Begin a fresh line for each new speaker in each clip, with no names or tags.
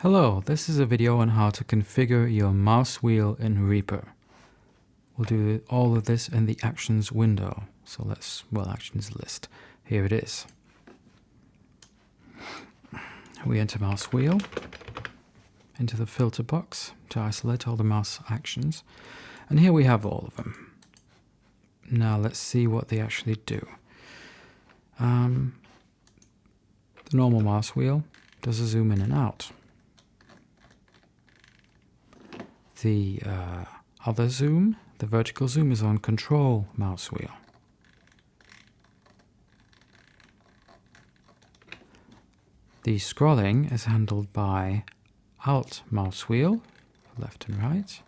Hello, this is a video on how to configure your mouse wheel in Reaper. We'll do all of this in the Actions window. So Actions list. Here it is. We enter mouse wheel into the filter box to isolate all the mouse actions. And here we have all of them. Now let's see what they actually do. The normal mouse wheel does a zoom in and out. The other zoom, the vertical zoom, is on Control mouse wheel. The scrolling is handled by Alt mouse wheel, left and right,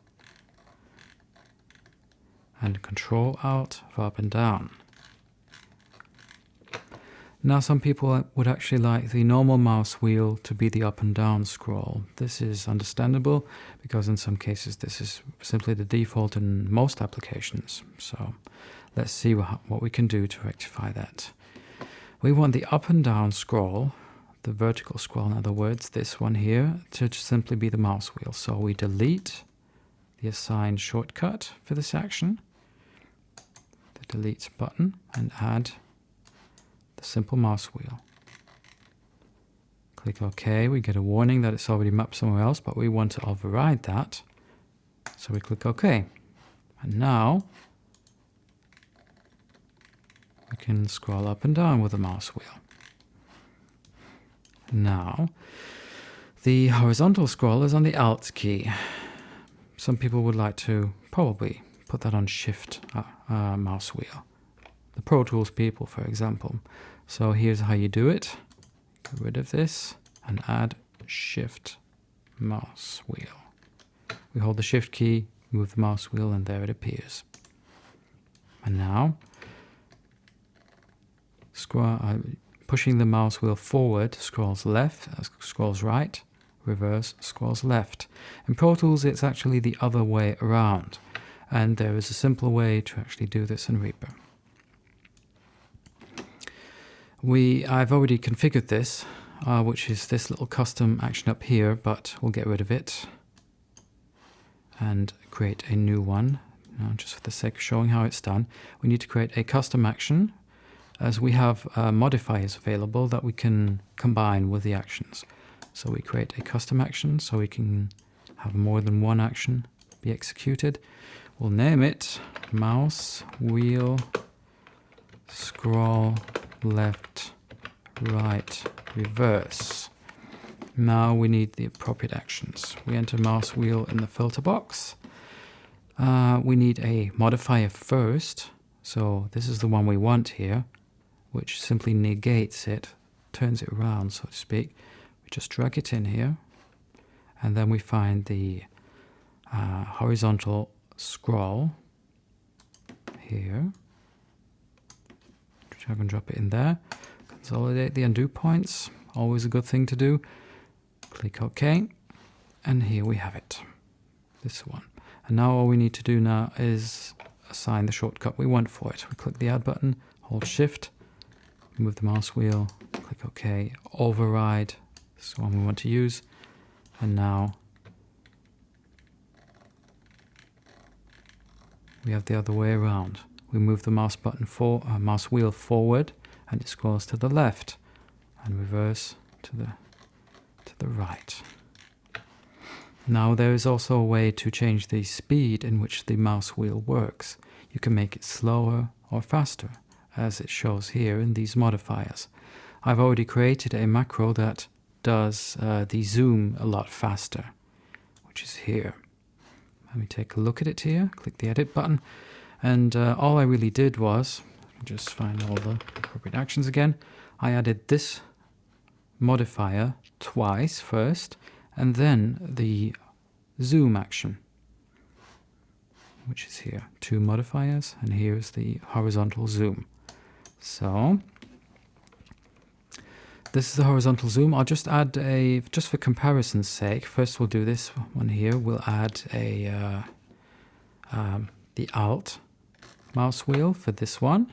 and Control Alt for up and down. Now some people would actually like the normal mouse wheel to be the up and down scroll. This is understandable because in some cases this is simply the default in most applications. So let's see what we can do to rectify that. We want the up and down scroll, the vertical scroll in other words, this one here, to simply be the mouse wheel. So we delete the assigned shortcut for this action, the delete button, and add simple mouse wheel. Click OK. We get a warning that it's already mapped somewhere else, but we want to override that. So we click OK. And now we can scroll up and down with the mouse wheel. Now the horizontal scroll is on the Alt key. Some people would like to probably put that on Shift mouse wheel. The Pro Tools people, for example. So here's how you do it. Get rid of this and add Shift mouse wheel. We hold the Shift key, move the mouse wheel, and there it appears. And now, pushing the mouse wheel forward scrolls left, scrolls right, reverse scrolls left. In Pro Tools, it's actually the other way around. And there is a simpler way to actually do this in Reaper. I've already configured this, which is this little custom action up here, but we'll get rid of it and create a new one. Now, just for the sake of showing how it's done, we need to create a custom action, as we have modifiers available that we can combine with the actions. So we create a custom action so we can have more than one action be executed. We'll name it mouse wheel scroll left, right, reverse. Now we need the appropriate actions. We enter mouse wheel in the filter box. We need a modifier first. So this is the one we want here, which simply negates it, turns it around, so to speak. We just drag it in here. And then we find the horizontal scroll here. Drag and drop it in there. Consolidate the undo points, always a good thing to do. Click OK, and here we have it, this one. And now all we need to do now is assign the shortcut we want for it. We click the Add button, hold Shift, move the mouse wheel, click OK, override, this is the one we want to use, and now we have the other way around. We move the mouse wheel forward, and it scrolls to the left, and reverse to the right. Now there is also a way to change the speed in which the mouse wheel works. You can make it slower or faster, as it shows here in these modifiers. I've already created a macro that does the zoom a lot faster, which is here. Let me take a look at it here. Click the Edit button. And all I really did was, just find all the appropriate actions again, I added this modifier twice first, and then the zoom action, which is here. Two modifiers, and here's the horizontal zoom. So this is the horizontal zoom. I'll just add just for comparison's sake, first we'll do this one here. We'll add the Alt mouse wheel for this one,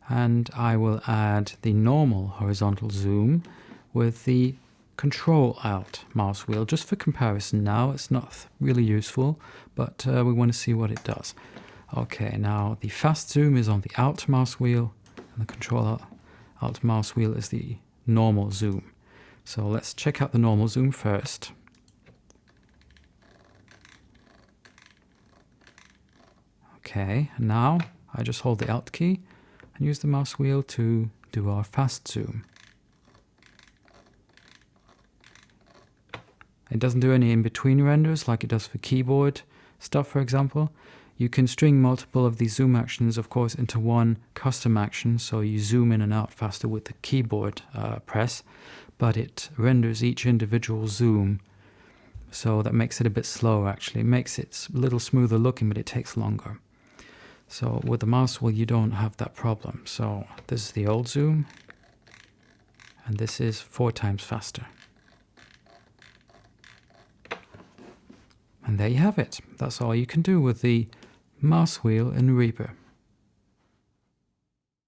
and I will add the normal horizontal zoom with the Control-Alt mouse wheel, just for comparison now. It's not really useful, but we want to see what it does. Okay, now the fast zoom is on the Alt mouse wheel, and the Control-Alt mouse wheel is the normal zoom. So let's check out the normal zoom first. Okay, and now I just hold the Alt key and use the mouse wheel to do our fast zoom. It doesn't do any in-between renders like it does for keyboard stuff, for example. You can string multiple of these zoom actions, of course, into one custom action, so you zoom in and out faster with the keyboard press, but it renders each individual zoom, so that makes it a bit slower actually. It makes it a little smoother looking, but it takes longer. So with the mouse wheel, you don't have that problem. So this is the old zoom, and this is 4 times faster. And there you have it. That's all you can do with the mouse wheel in Reaper.